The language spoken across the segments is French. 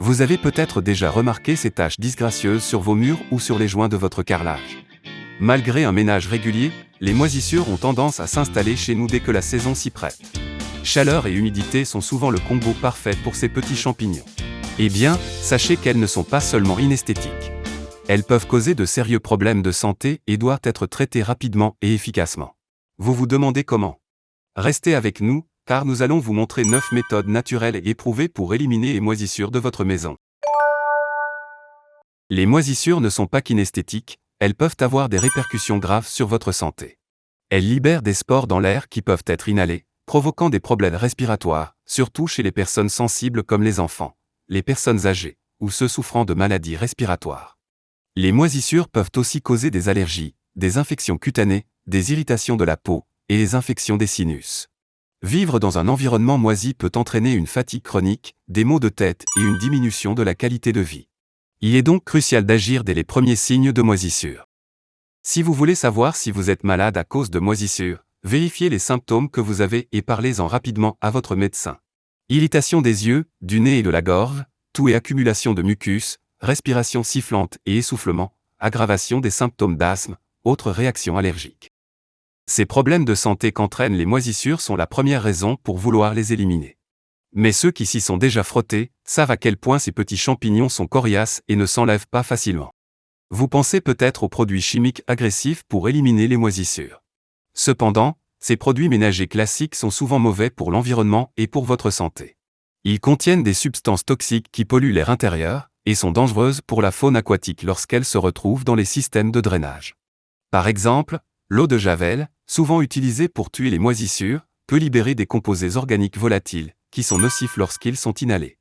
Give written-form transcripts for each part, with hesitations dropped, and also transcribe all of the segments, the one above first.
Vous avez peut-être déjà remarqué ces taches disgracieuses sur vos murs ou sur les joints de votre carrelage. Malgré un ménage régulier, les moisissures ont tendance à s'installer chez nous dès que la saison s'y prête. Chaleur et humidité sont souvent le combo parfait pour ces petits champignons. Eh bien, sachez qu'elles ne sont pas seulement inesthétiques. Elles peuvent causer de sérieux problèmes de santé et doivent être traitées rapidement et efficacement. Vous vous demandez comment? Restez avec nous, car nous allons vous montrer 9 méthodes naturelles et éprouvées pour éliminer les moisissures de votre maison. Les moisissures ne sont pas qu'inesthétiques, elles peuvent avoir des répercussions graves sur votre santé. Elles libèrent des spores dans l'air qui peuvent être inhalés, provoquant des problèmes respiratoires, surtout chez les personnes sensibles comme les enfants, les personnes âgées, ou ceux souffrant de maladies respiratoires. Les moisissures peuvent aussi causer des allergies, des infections cutanées, des irritations de la peau, et les infections des sinus. Vivre dans un environnement moisi peut entraîner une fatigue chronique, des maux de tête et une diminution de la qualité de vie. Il est donc crucial d'agir dès les premiers signes de moisissure. Si vous voulez savoir si vous êtes malade à cause de moisissure, vérifiez les symptômes que vous avez et parlez-en rapidement à votre médecin. Irritation des yeux, du nez et de la gorge, toux et accumulation de mucus, respiration sifflante et essoufflement, aggravation des symptômes d'asthme, autres réactions allergiques. Ces problèmes de santé qu'entraînent les moisissures sont la première raison pour vouloir les éliminer. Mais ceux qui s'y sont déjà frottés savent à quel point ces petits champignons sont coriaces et ne s'enlèvent pas facilement. Vous pensez peut-être aux produits chimiques agressifs pour éliminer les moisissures. Cependant, ces produits ménagers classiques sont souvent mauvais pour l'environnement et pour votre santé. Ils contiennent des substances toxiques qui polluent l'air intérieur et sont dangereuses pour la faune aquatique lorsqu'elles se retrouvent dans les systèmes de drainage. Par exemple, l'eau de Javel, souvent utilisée pour tuer les moisissures, peut libérer des composés organiques volatiles, qui sont nocifs lorsqu'ils sont inhalés.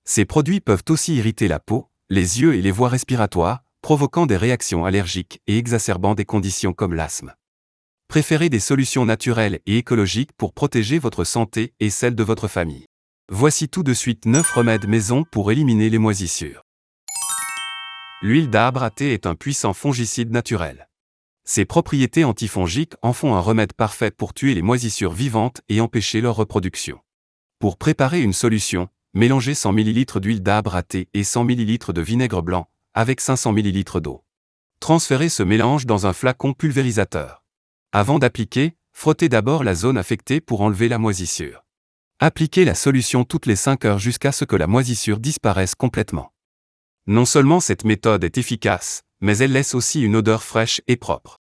Ces produits peuvent aussi irriter la peau, les yeux et les voies respiratoires, provoquant des réactions allergiques et exacerbant des conditions comme l'asthme. Préférez des solutions naturelles et écologiques pour protéger votre santé et celle de votre famille. Voici tout de suite 9 remèdes maison pour éliminer les moisissures. L'huile d'arbre à thé est un puissant fongicide naturel. Ses propriétés antifongiques en font un remède parfait pour tuer les moisissures vivantes et empêcher leur reproduction. Pour préparer une solution, mélangez 100 ml d'huile d'arbre à thé et 100 ml de vinaigre blanc, avec 500 ml d'eau. Transférez ce mélange dans un flacon pulvérisateur. Avant d'appliquer, frottez d'abord la zone affectée pour enlever la moisissure. Appliquez la solution toutes les 5 heures jusqu'à ce que la moisissure disparaisse complètement. Non seulement cette méthode est efficace, mais elle laisse aussi une odeur fraîche et propre.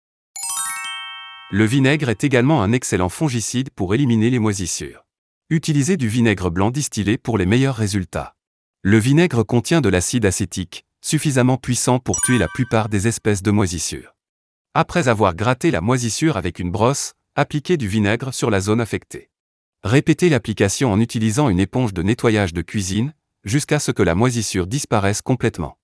Le vinaigre est également un excellent fongicide pour éliminer les moisissures. Utilisez du vinaigre blanc distillé pour les meilleurs résultats. Le vinaigre contient de l'acide acétique, suffisamment puissant pour tuer la plupart des espèces de moisissures. Après avoir gratté la moisissure avec une brosse, appliquez du vinaigre sur la zone affectée. Répétez l'application en utilisant une éponge de nettoyage de cuisine, jusqu'à ce que la moisissure disparaisse complètement.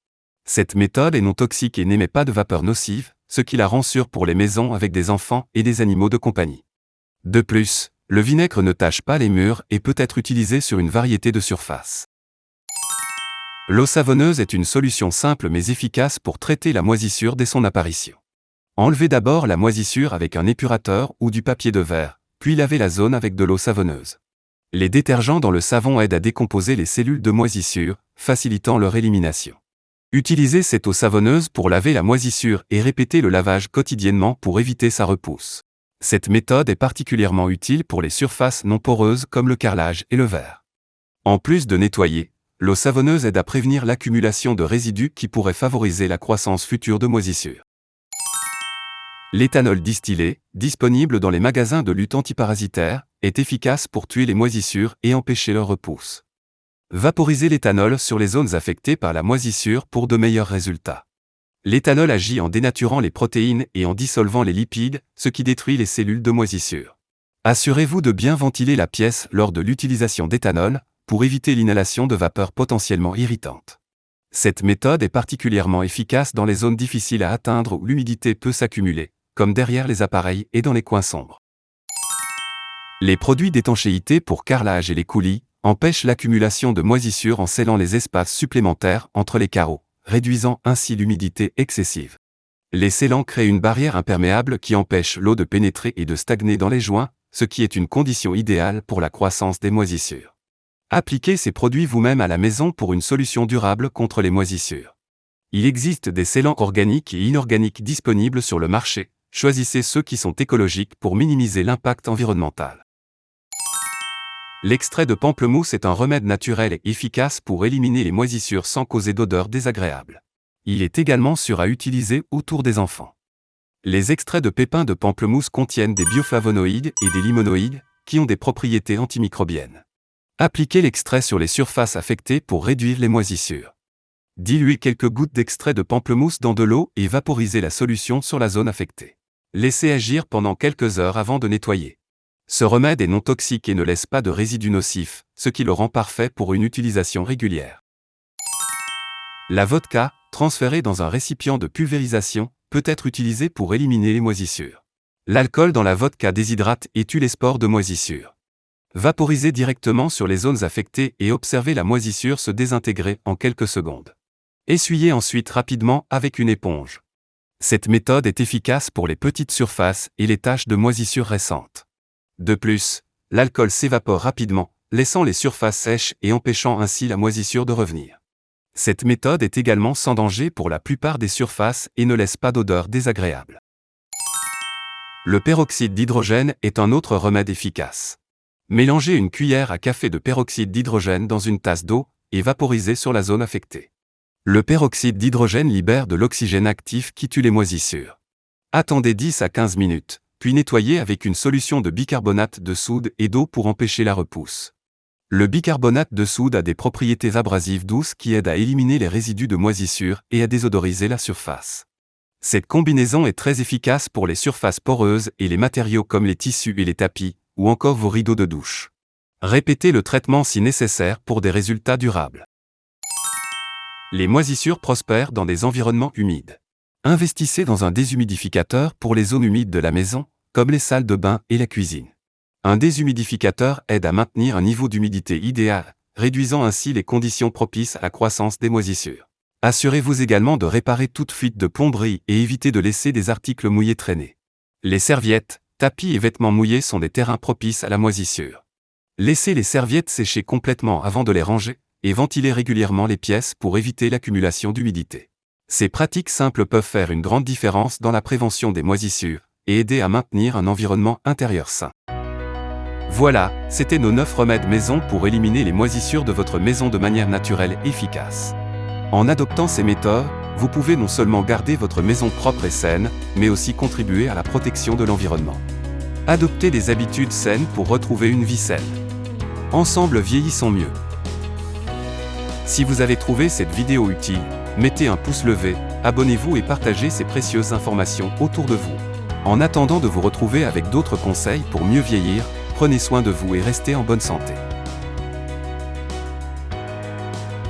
Cette méthode est non toxique et n'émet pas de vapeur nocive, ce qui la rend sûre pour les maisons avec des enfants et des animaux de compagnie. De plus, le vinaigre ne tache pas les murs et peut être utilisé sur une variété de surfaces. L'eau savonneuse est une solution simple mais efficace pour traiter la moisissure dès son apparition. Enlevez d'abord la moisissure avec un épurateur ou du papier de verre, puis lavez la zone avec de l'eau savonneuse. Les détergents dans le savon aident à décomposer les cellules de moisissure, facilitant leur élimination. Utilisez cette eau savonneuse pour laver la moisissure et répétez le lavage quotidiennement pour éviter sa repousse. Cette méthode est particulièrement utile pour les surfaces non poreuses comme le carrelage et le verre. En plus de nettoyer, l'eau savonneuse aide à prévenir l'accumulation de résidus qui pourraient favoriser la croissance future de moisissures. L'éthanol distillé, disponible dans les magasins de lutte antiparasitaire, est efficace pour tuer les moisissures et empêcher leur repousse. Vaporisez l'éthanol sur les zones affectées par la moisissure pour de meilleurs résultats. L'éthanol agit en dénaturant les protéines et en dissolvant les lipides, ce qui détruit les cellules de moisissure. Assurez-vous de bien ventiler la pièce lors de l'utilisation d'éthanol, pour éviter l'inhalation de vapeurs potentiellement irritantes. Cette méthode est particulièrement efficace dans les zones difficiles à atteindre où l'humidité peut s'accumuler, comme derrière les appareils et dans les coins sombres. Les produits d'étanchéité pour carrelage et les coulis empêchent l'accumulation de moisissures en scellant les espaces supplémentaires entre les carreaux, réduisant ainsi l'humidité excessive. Les scellants créent une barrière imperméable qui empêche l'eau de pénétrer et de stagner dans les joints, ce qui est une condition idéale pour la croissance des moisissures. Appliquez ces produits vous-même à la maison pour une solution durable contre les moisissures. Il existe des scellants organiques et inorganiques disponibles sur le marché. Choisissez ceux qui sont écologiques pour minimiser l'impact environnemental. L'extrait de pamplemousse est un remède naturel et efficace pour éliminer les moisissures sans causer d'odeur désagréable. Il est également sûr à utiliser autour des enfants. Les extraits de pépins de pamplemousse contiennent des bioflavonoïdes et des limonoïdes, qui ont des propriétés antimicrobiennes. Appliquez l'extrait sur les surfaces affectées pour réduire les moisissures. Diluez quelques gouttes d'extrait de pamplemousse dans de l'eau et vaporisez la solution sur la zone affectée. Laissez agir pendant quelques heures avant de nettoyer. Ce remède est non toxique et ne laisse pas de résidus nocifs, ce qui le rend parfait pour une utilisation régulière. La vodka, transférée dans un récipient de pulvérisation, peut être utilisée pour éliminer les moisissures. L'alcool dans la vodka déshydrate et tue les spores de moisissure. Vaporisez directement sur les zones affectées et observez la moisissure se désintégrer en quelques secondes. Essuyez ensuite rapidement avec une éponge. Cette méthode est efficace pour les petites surfaces et les taches de moisissure récentes. De plus, l'alcool s'évapore rapidement, laissant les surfaces sèches et empêchant ainsi la moisissure de revenir. Cette méthode est également sans danger pour la plupart des surfaces et ne laisse pas d'odeur désagréable. Le peroxyde d'hydrogène est un autre remède efficace. Mélangez une cuillère à café de peroxyde d'hydrogène dans une tasse d'eau et vaporisez sur la zone affectée. Le peroxyde d'hydrogène libère de l'oxygène actif qui tue les moisissures. Attendez 10 à 15 minutes, puis nettoyez avec une solution de bicarbonate de soude et d'eau pour empêcher la repousse. Le bicarbonate de soude a des propriétés abrasives douces qui aident à éliminer les résidus de moisissure et à désodoriser la surface. Cette combinaison est très efficace pour les surfaces poreuses et les matériaux comme les tissus et les tapis, ou encore vos rideaux de douche. Répétez le traitement si nécessaire pour des résultats durables. Les moisissures prospèrent dans des environnements humides. Investissez dans un déshumidificateur pour les zones humides de la maison, comme les salles de bain et la cuisine. Un déshumidificateur aide à maintenir un niveau d'humidité idéal, réduisant ainsi les conditions propices à la croissance des moisissures. Assurez-vous également de réparer toute fuite de plomberie et évitez de laisser des articles mouillés traîner. Les serviettes, tapis et vêtements mouillés sont des terrains propices à la moisissure. Laissez les serviettes sécher complètement avant de les ranger, et ventilez régulièrement les pièces pour éviter l'accumulation d'humidité. Ces pratiques simples peuvent faire une grande différence dans la prévention des moisissures, et aider à maintenir un environnement intérieur sain. Voilà, c'était nos 9 remèdes maison pour éliminer les moisissures de votre maison de manière naturelle et efficace. En adoptant ces méthodes, vous pouvez non seulement garder votre maison propre et saine, mais aussi contribuer à la protection de l'environnement. Adoptez des habitudes saines pour retrouver une vie saine. Ensemble vieillissons mieux. Si vous avez trouvé cette vidéo utile, mettez un pouce levé, abonnez-vous et partagez ces précieuses informations autour de vous. En attendant de vous retrouver avec d'autres conseils pour mieux vieillir, prenez soin de vous et restez en bonne santé.